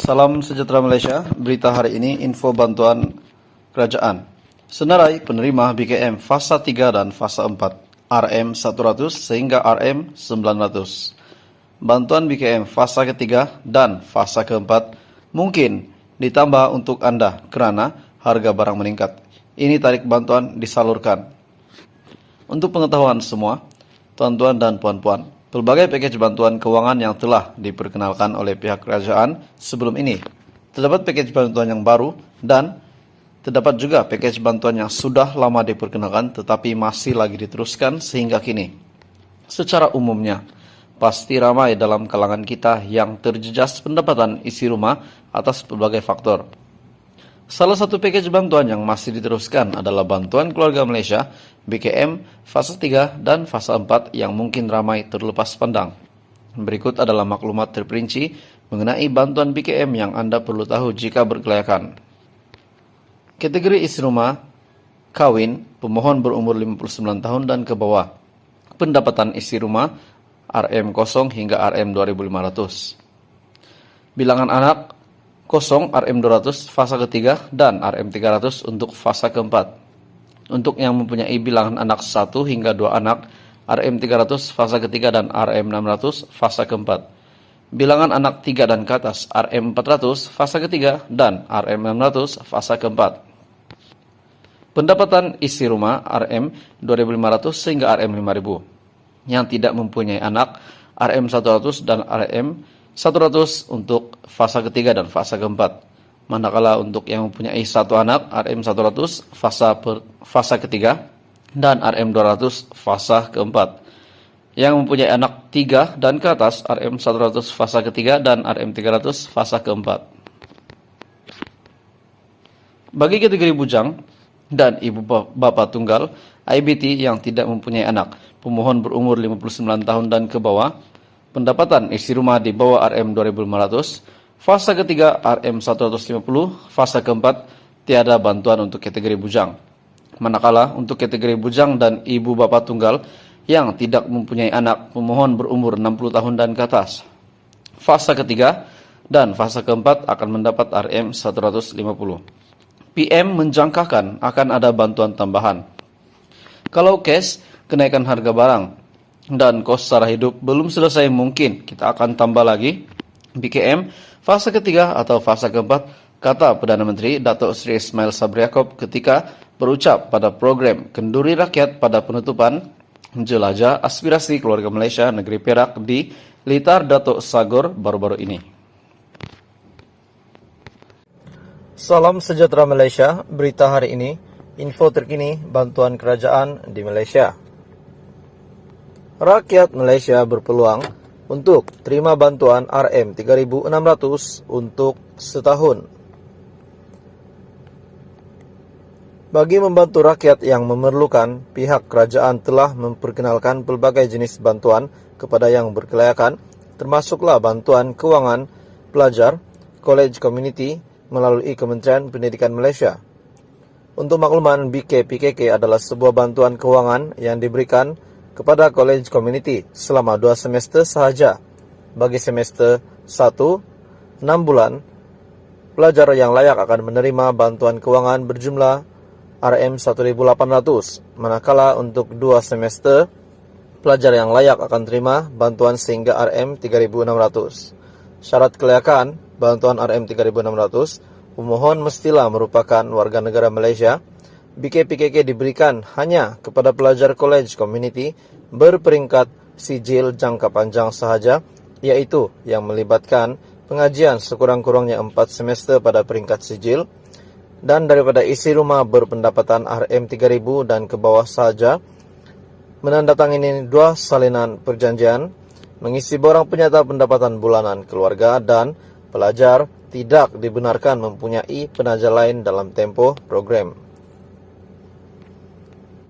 Salam sejahtera Malaysia. Berita hari ini info bantuan kerajaan. Senarai penerima BKM fasa 3 dan fasa 4 RM 100 sehingga RM 900. Bantuan BKM fasa ketiga dan fasa keempat mungkin ditambah untuk Anda kerana harga barang meningkat. Ini tarikh bantuan disalurkan. Untuk pengetahuan semua, tuan-tuan dan puan-puan, pelbagai pakej bantuan kewangan yang telah diperkenalkan oleh pihak kerajaan sebelum ini. Terdapat pakej bantuan yang baru dan terdapat juga pakej bantuan yang sudah lama diperkenalkan tetapi masih lagi diteruskan sehingga kini. Secara umumnya, pasti ramai dalam kalangan kita yang terjejas pendapatan isi rumah atas berbagai faktor. Salah satu pakej bantuan yang masih diteruskan adalah Bantuan Keluarga Malaysia BKM fasa 3 dan fasa 4 yang mungkin ramai terlepas pandang. Berikut adalah maklumat terperinci mengenai bantuan BKM yang Anda perlu tahu jika berkelayakan. Kategori isi rumah, kawin, pemohon berumur 59 tahun dan ke bawah. Pendapatan isi rumah RM0 hingga RM2.500. Bilangan anak kosong RM200 fasa ketiga dan RM300 untuk fasa keempat. Untuk yang mempunyai bilangan anak 1 hingga 2 anak, RM300 fasa ketiga dan RM600 fasa keempat. Bilangan anak 3 dan ke atas, RM400 fasa ketiga dan RM600 fasa keempat. Pendapatan isi rumah RM2.500 sehingga RM5.000. Yang tidak mempunyai anak, RM100 dan RM100 untuk fasa ketiga dan fasa keempat. Manakala untuk yang mempunyai satu anak, RM100 fasa ketiga dan RM200 fasa keempat. Yang mempunyai anak 3 dan ke atas, RM100 fasa ketiga dan RM300 fasa keempat. Bagi kategori bujang dan ibu bapa tunggal, IBT yang tidak mempunyai anak, pemohon berumur 59 tahun dan ke bawah, pendapatan isi rumah di bawah RM2.500, fasa ketiga RM150, fasa keempat tiada bantuan untuk kategori bujang. Manakala untuk kategori bujang dan ibu bapa tunggal yang tidak mempunyai anak, pemohon berumur 60 tahun dan ke atas, fasa ketiga dan fasa keempat akan mendapat RM150. PM menjangkakan akan ada bantuan tambahan. Kalau cash, kenaikan harga barang dan kos sara hidup belum selesai, mungkin kita akan tambah lagi BKM fasa ketiga atau fasa keempat, kata Perdana Menteri Datuk Seri Ismail Sabri Yaakob ketika berucap pada program Kenduri Rakyat pada penutupan Jelajah Aspirasi Keluarga Malaysia Negeri Perak di Litar Datuk Sagor baru-baru ini. Salam sejahtera Malaysia, berita hari ini, info terkini bantuan kerajaan di Malaysia. Rakyat Malaysia berpeluang untuk terima bantuan RM3.600 untuk setahun. Bagi membantu rakyat yang memerlukan, pihak kerajaan telah memperkenalkan pelbagai jenis bantuan kepada yang berkelayakan, termasuklah bantuan kewangan pelajar, college community melalui Kementerian Pendidikan Malaysia. Untuk makluman, BKPKK adalah sebuah bantuan kewangan yang diberikan kepada college community selama 2 semester sahaja. Bagi semester 1, 6 bulan, pelajar yang layak akan menerima bantuan kewangan berjumlah RM1.800. Manakala untuk 2 semester, pelajar yang layak akan terima bantuan sehingga RM3.600. Syarat kelayakan bantuan RM3.600, pemohon mestilah merupakan warga negara Malaysia. BKPKK diberikan hanya kepada pelajar college community berperingkat sijil jangka panjang sahaja, iaitu yang melibatkan pengajian sekurang-kurangnya 4 semester pada peringkat sijil, dan daripada isi rumah berpendapatan RM3.000 dan ke bawah sahaja, menandatangani 2 salinan perjanjian, mengisi borang penyata pendapatan bulanan keluarga, dan pelajar tidak dibenarkan mempunyai penaja lain dalam tempoh program.